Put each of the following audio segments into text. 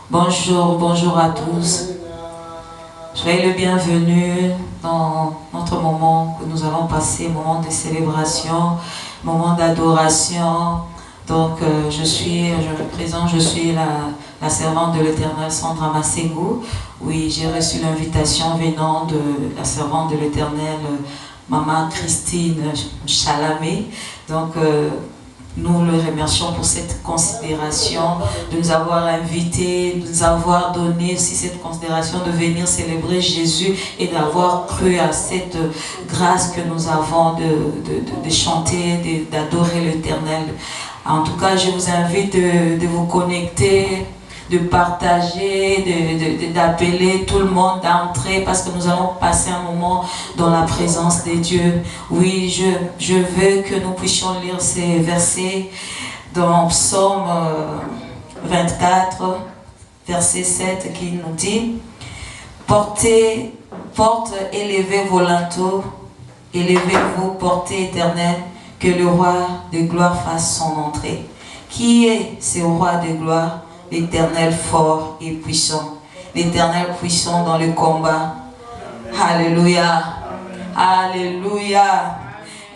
Bonjour, bonjour à tous. Soyez le bienvenu dans notre moment que nous allons passer, moment de célébration, moment d'adoration. Donc, je suis la servante de l'Éternel, Sandra Massegou. Oui, j'ai reçu l'invitation venant de la servante de l'Éternel, Maman Christine Chalamé. Donc, nous le remercions pour cette considération, de nous avoir invités, de nous avoir donné aussi cette considération de venir célébrer Jésus et d'avoir cru à cette grâce que nous avons de chanter, d'adorer l'Éternel. En tout cas, je vous invite de vous connecter, de partager, d'appeler tout le monde d'entrer parce que nous allons passer un moment dans la présence de Dieu. Oui, je veux que nous puissions lire ces versets dans Psaume 24, verset 7 qui nous dit « élevez vos linteaux, élevez-vous, portez éternel, que le roi de gloire fasse son entrée. » Qui est ce roi de gloire? L'Éternel fort et puissant. L'Éternel puissant dans le combat. Alléluia. Alléluia.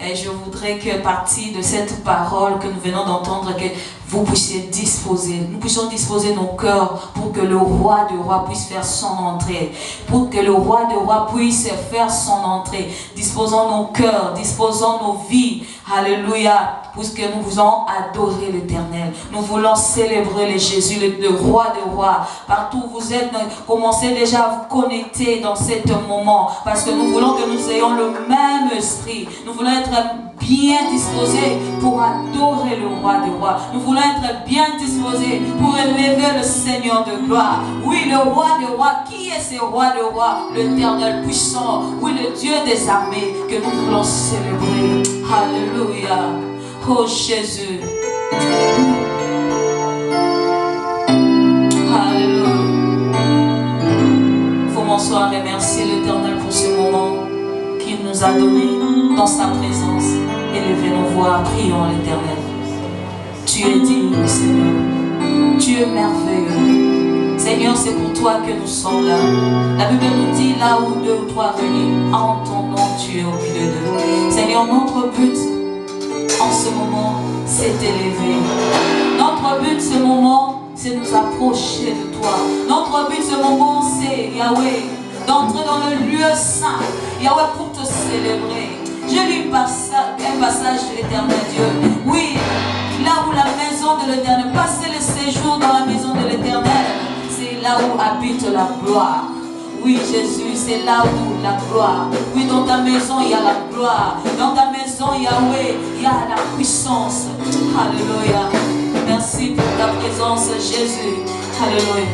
Et je voudrais que, partie de cette parole que nous venons d'entendre, que vous puissiez disposer, nous puissions disposer nos cœurs pour que le roi de rois puisse faire son entrée. Pour que le roi de rois puisse faire son entrée. Disposons nos cœurs, disposons nos vies. Alléluia. Puisque nous voulons adorer l'Éternel. Nous voulons célébrer le Jésus, le roi de rois. Partout où vous êtes, commencez déjà à vous connecter dans ce moment. Parce que nous voulons que nous ayons le même esprit. Nous voulons être bien disposés pour adorer le roi de rois. Nous voulons être bien disposés pour élever le Seigneur de gloire. Oui, le roi de rois. Qui est ce roi de rois? L'Éternel puissant. Oui, le Dieu des armées que nous voulons célébrer. Alléluia. Oh Jésus. Alléluia. Il faut m'asseoir et remercier l'Éternel pour ce moment qu'il nous a donné dans sa présence. Élevez nos voix, prions l'Éternel. Tu es digne, Seigneur. Tu es merveilleux. Seigneur, c'est pour toi que nous sommes là. La Bible nous dit là où deux ou trois réunis en ton nom, tu es au milieu d'eux. Seigneur, notre but en ce moment, c'est d'élever. Notre but ce moment, c'est de nous approcher de toi. Notre but ce moment, c'est, Yahweh, d'entrer dans le lieu saint. Yahweh, pour te célébrer. Je lis un passage de l'Éternel Dieu. Oui, là où la maison de l'Éternel, passer le séjour dans la maison de l'Éternel, c'est là où habite la gloire. Oui, Jésus, c'est là où la gloire. Oui, dans ta maison, il y a la gloire. Dans ta maison, Yahweh, il y a la puissance. Alléluia. Merci pour ta présence, Jésus. Alléluia.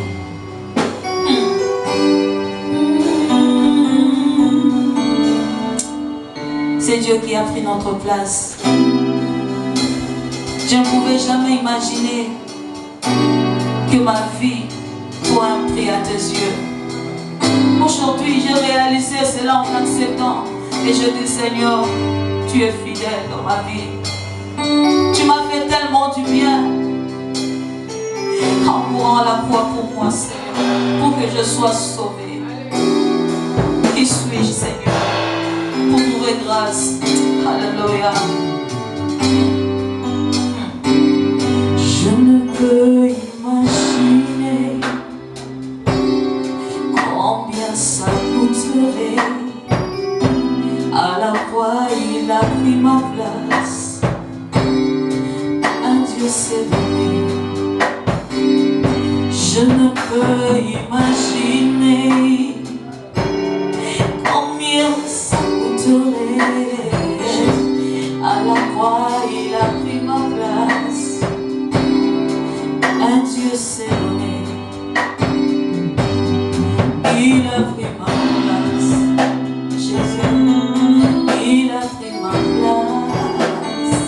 C'est Dieu qui a pris notre place. Je ne pouvais jamais imaginer que ma vie soit un prix à tes yeux. Aujourd'hui, j'ai réalisé cela en acceptant. Et je dis, Seigneur, tu es fidèle dans ma vie. Tu m'as fait tellement du bien. En mourant à la croix pour moi, Seigneur, pour que je sois sauvé. Qui suis-je, Seigneur, pour trouver grâce? Alléluia. Je ne peux imaginer combien ça coûterait. À la croix, il a pris ma place. Un Dieu s'est donné. Je ne peux imaginer combien ça coûterait. À la croix, il a pris ma place. Un Dieu s'est donné. Il a pris ma place. Jésus, il a pris ma place.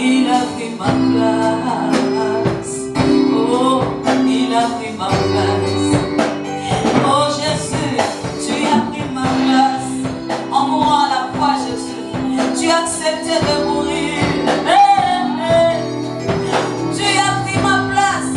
Il a pris ma place. Oh, il a pris ma place. Oh Jésus, tu as pris ma place. En mourant à la croix, Jésus, tu as accepté de mourir. Tu as pris ma place.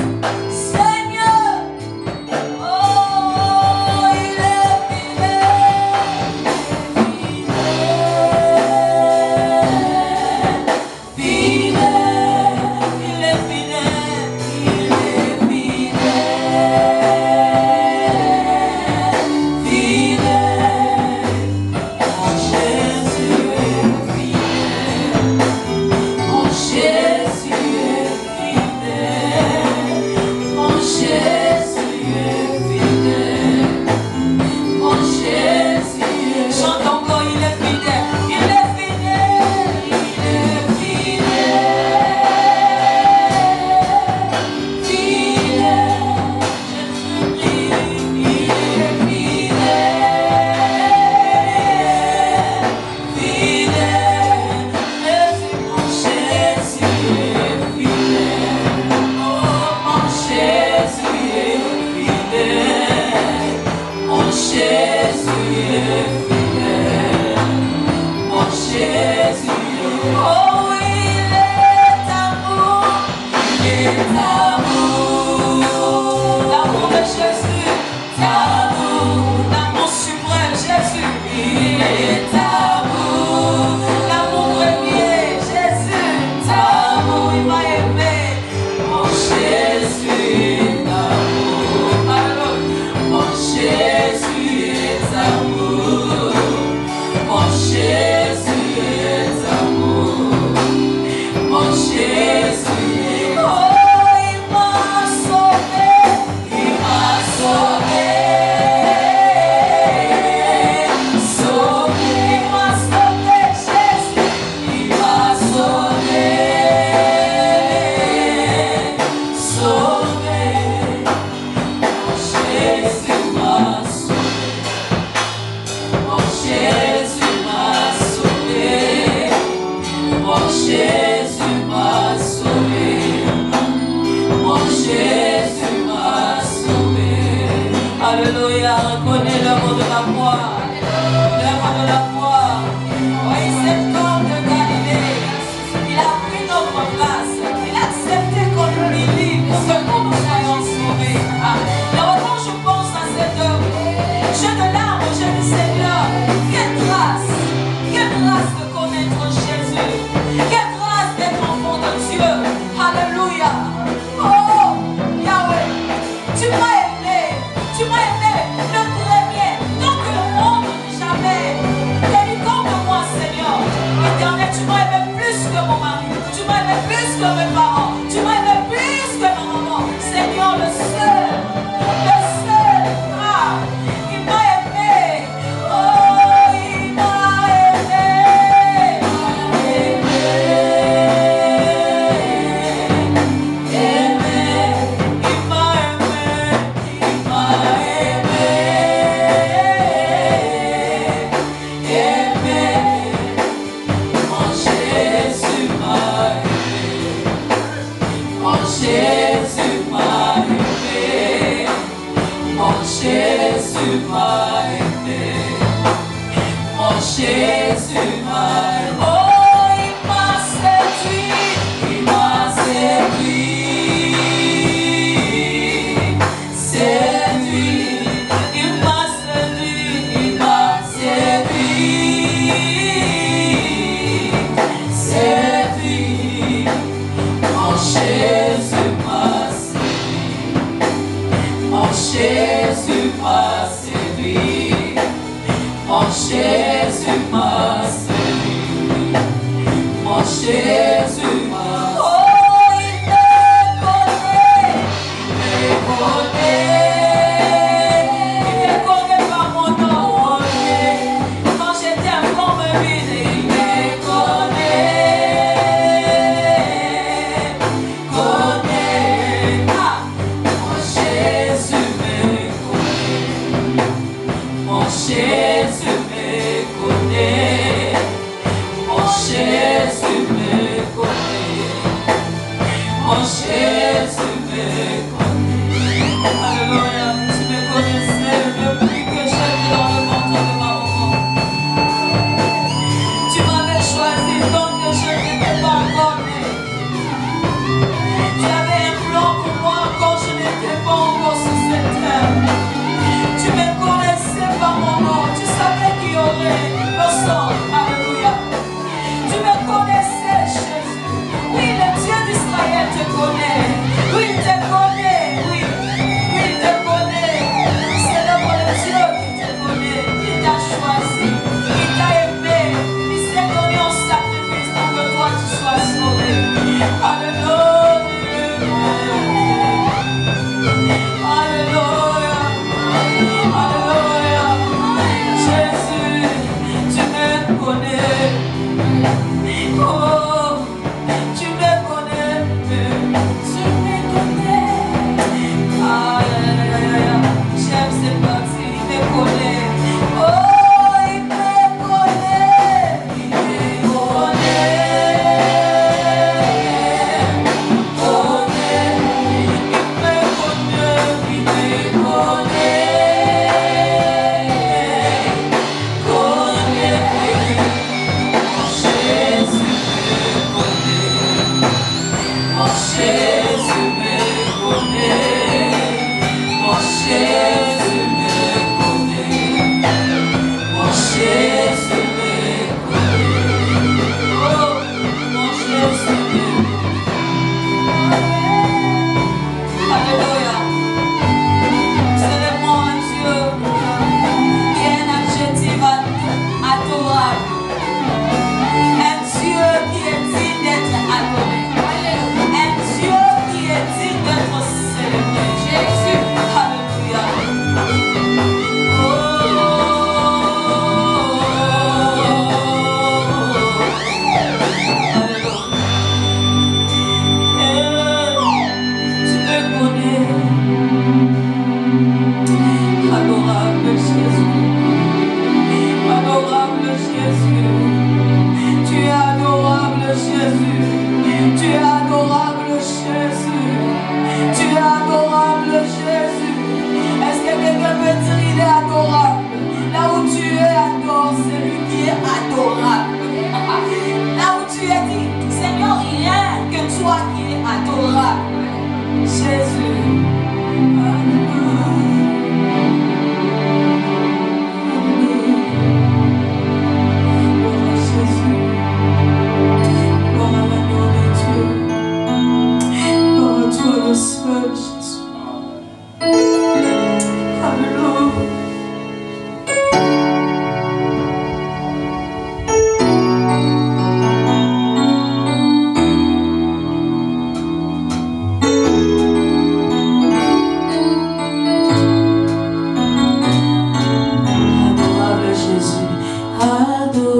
Alléluia, reconnais l'œuvre de la foi. L'œuvre de la foi. Oui, cet homme de Galilée, il a pris notre place. Il a accepté qu'on l'humilie pour que nous soyons sauvés. Et maintenant, je pense à cette œuvre. Je de larmes, je dis Seigneur, quelle grâce de connaître Jésus. Quelle grâce d'être enfant de Dieu. Alléluia. Oh, Yahweh, tu m'as aimé le premier, donc le monde jamais. Tenu compte de moi, Seigneur. Éternel, tu m'as aimé plus que mon mari, tu m'as aimé plus que mes parents, tu m'as aimé plus que ma maman. Seigneur, le seul, il m'a aimé. Oh, il m'a aimé. Jésus m'a aimé, mon Jésus m'a aimé, mon Jésus m'a aimé. Oh, il m'a séduit, il m'a séduit, il m'a séduit, il m'a séduit, mon Jésus m'a séduit, mon Jésus m'a séduit, mon Jésus m'a séduit, mon Jésus m'a. Oh, il me connaît par mon nom. Quand j'étais un homme vide, il me connaît. Jésus me connaît, mon Jésus me Tu es adorable,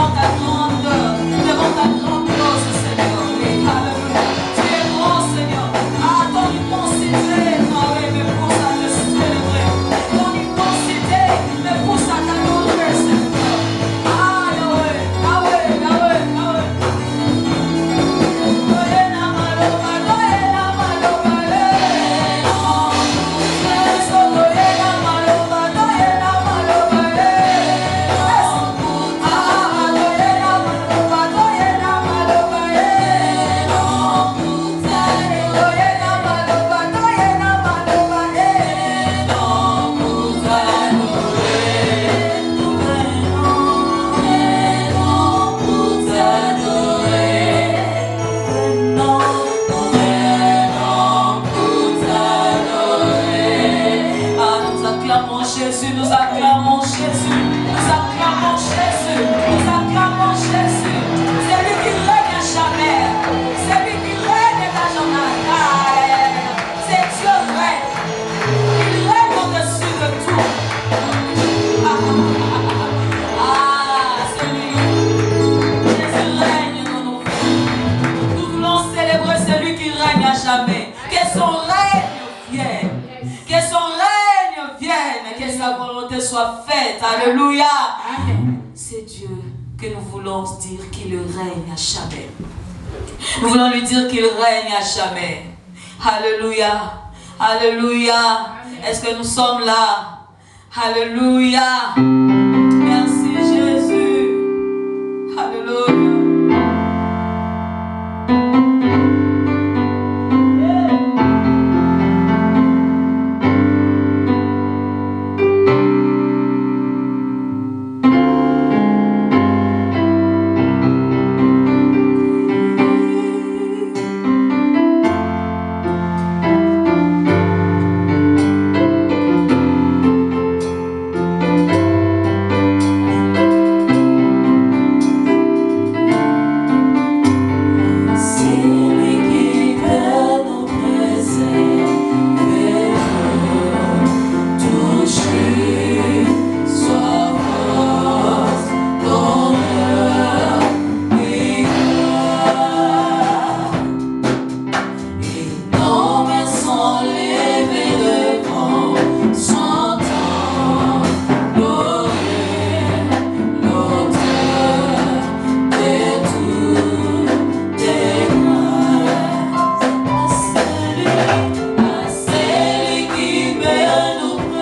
devant ta grandeur, devant ta grandiose, Seigneur. Oui, alléluia. Tu es grand, Seigneur. Ah, ton immensité, ah oui, me pousse à te célébrer. Ton immensité me pousse à t'adorer, Seigneur. Ah, Yahweh, Yahweh, Yahweh, Yahweh. Jésus, nous acclamons Jésus, nous acclamons Jésus, nous acclamons Jésus. C'est lui qui règne à jamais, c'est lui qui règne à jamais. C'est Dieu règne, il règne au-dessus de tout. C'est lui, Jésus règne dans nos vies. Nous voulons célébrer celui qui règne à jamais. Que son règne vienne, que son règne vienne, que sa volonté soit faite. Alléluia. C'est Dieu que nous voulons dire qu'il règne à jamais. Nous voulons lui dire qu'il règne à jamais. Alléluia. Alléluia. Est-ce que nous sommes là? Alléluia.